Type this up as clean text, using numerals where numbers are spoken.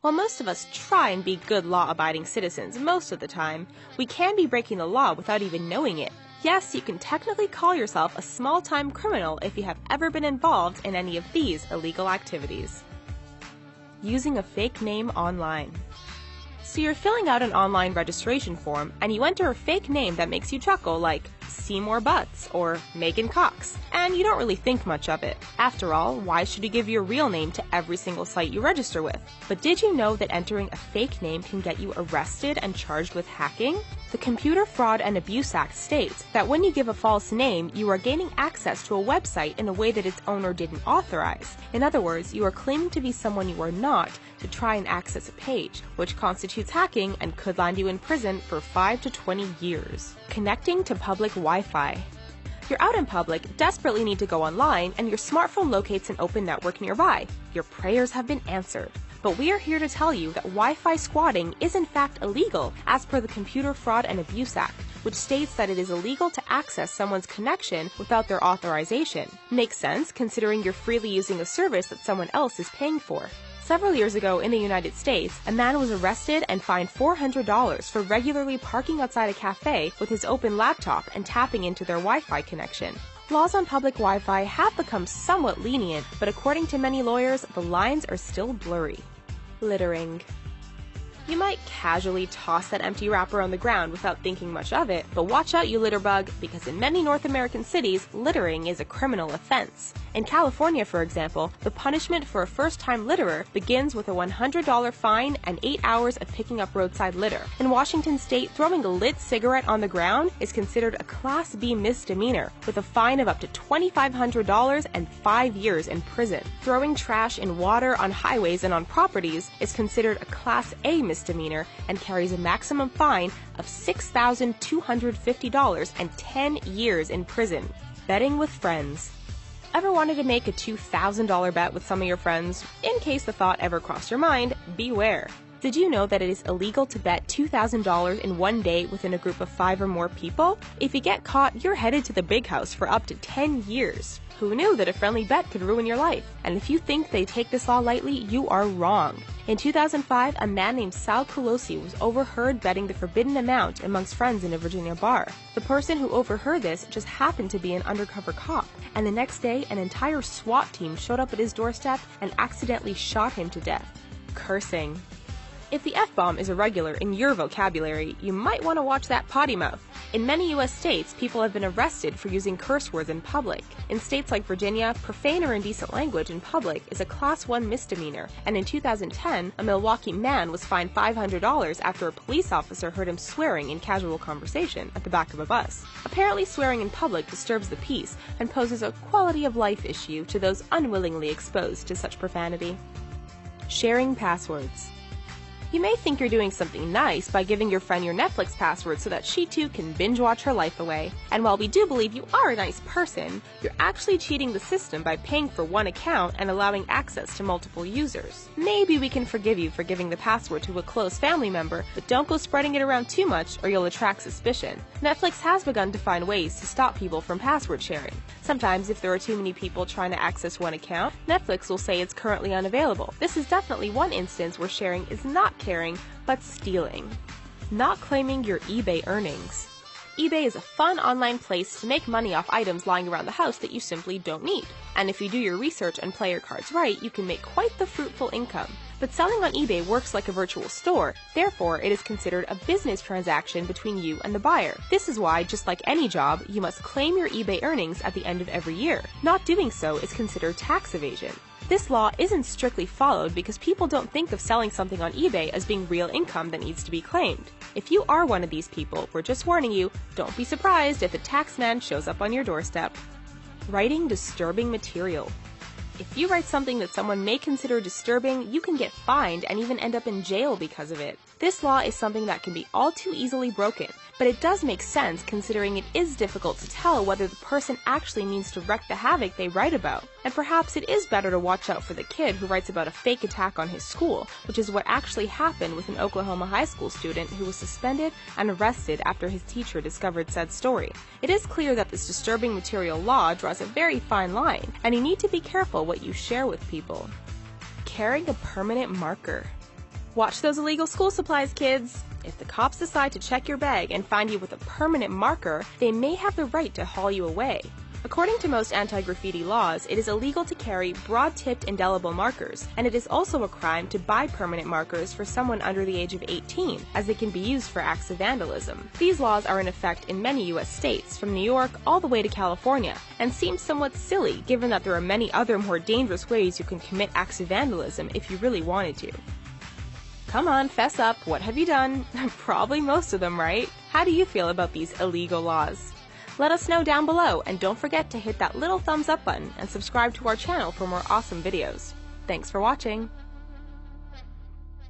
While most of us try and be good law-abiding citizens most of the time, we can be breaking the law without even knowing it. Yes, you can technically call yourself a small-time criminal if you have ever been involved in any of these illegal activities. Using a fake name online. So you're filling out an online registration form and you enter a fake name that makes you chuckle, like Seymour Butts or Megan Cox, and you don't really think much of it. After all, why should you give your real name to every single site you register with? But did you know that entering a fake name can get you arrested and charged with hacking? The Computer Fraud and Abuse Act states that when you give a false name, you are gaining access to a website in a way that its owner didn't authorize. In other words, you are claiming to be someone you are not to try and access a page, which constitutes hacking and could land you in prison for 5 to 20 years. Connecting to public Wi-Fi. You're out in public, desperately need to go online, and your smartphone locates an open network nearby. Your prayers have been answered. But we are here to tell you that Wi-Fi squatting is in fact illegal as per the Computer Fraud and Abuse Act, which states that it is illegal to access someone's connection without their authorization. Makes sense considering you're freely using a service that someone else is paying for. Several years ago in the United States, a man was arrested and fined $400 for regularly parking outside a cafe with his open laptop and tapping into their Wi-Fi connection. Laws on public Wi-Fi have become somewhat lenient, but according to many lawyers, the lines are still blurry. Littering. You might casually toss that empty wrapper on the ground without thinking much of it, but watch out, you litter bug, because in many North American cities, littering is a criminal offense. In California, for example, the punishment for a first-time litterer begins with a $100 fine and 8 hours of picking up roadside litter. In Washington state, throwing a lit cigarette on the ground is considered a Class B misdemeanor, with a fine of up to $2,500 and 5 years in prison. Throwing trash in water, on highways, and on properties is considered a Class A misdemeanor and carries a maximum fine of $6,250 and 10 years in prison. Betting with friends. Ever wanted to make a $2,000 bet with some of your friends? In case the thought ever crossed your mind, beware. Did you know that it is illegal to bet $2,000 in one day within a group of 5 or more people? If you get caught, you're headed to the big house for up to 10 years. Who knew that a friendly bet could ruin your life? And if you think they take this law lightly, you are wrong. In 2005, a man named Sal Culosi was overheard betting the forbidden amount amongst friends in a Virginia bar. The person who overheard this just happened to be an undercover cop, and the next day, an entire SWAT team showed up at his doorstep and accidentally shot him to death. Cursing. If the F-bomb is irregular in your vocabulary, you might want to watch that potty mouth. In many U.S. states, people have been arrested for using curse words in public. In states like Virginia, profane or indecent language in public is a Class 1 misdemeanor, and in 2010, a Milwaukee man was fined $500 after a police officer heard him swearing in casual conversation at the back of a bus. Apparently, swearing in public disturbs the peace and poses a quality of life issue to those unwillingly exposed to such profanity. Sharing passwords. You may think you're doing something nice by giving your friend your Netflix password so that she too can binge watch her life away. And while we do believe you are a nice person, you're actually cheating the system by paying for one account and allowing access to multiple users. Maybe we can forgive you for giving the password to a close family member, but don't go spreading it around too much or you'll attract suspicion. Netflix has begun to find ways to stop people from password sharing. Sometimes if there are too many people trying to access one account, Netflix will say it's currently unavailable. This is definitely one instance where sharing is not caring, but stealing. Not claiming your eBay earnings. eBay is a fun online place to make money off items lying around the house that you simply don't need. And if you do your research and play your cards right, you can make quite the fruitful income. But selling on eBay works like a virtual store, therefore it is considered a business transaction between you and the buyer. This is why, just like any job, you must claim your eBay earnings at the end of every year. Not doing so is considered tax evasion. This law isn't strictly followed because people don't think of selling something on eBay as being real income that needs to be claimed. If you are one of these people, we're just warning you, don't be surprised if the tax man shows up on your doorstep. Writing disturbing material. If you write something that someone may consider disturbing, you can get fined and even end up in jail because of it. This law is something that can be all too easily broken, but it does make sense considering it is difficult to tell whether the person actually means to wreak the havoc they write about. And perhaps it is better to watch out for the kid who writes about a fake attack on his school, which is what actually happened with an Oklahoma high school student who was suspended and arrested after his teacher discovered said story. It is clear that this disturbing material law draws a very fine line, and you need to be careful what you share with people. Carrying a permanent marker. Watch those illegal school supplies, kids! If the cops decide to check your bag and find you with a permanent marker, they may have the right to haul you away. According to most anti-graffiti laws, it is illegal to carry broad-tipped indelible markers, and it is also a crime to buy permanent markers for someone under the age of 18, as they can be used for acts of vandalism. These laws are in effect in many U.S. states, from New York all the way to California, and seem somewhat silly given that there are many other more dangerous ways you can commit acts of vandalism if you really wanted to. Come on, fess up, what have you done? Probably most of them, right? How do you feel about these illegal laws? Let us know down below, and don't forget to hit that little thumbs up button and subscribe to our channel for more awesome videos. Thanks for watching!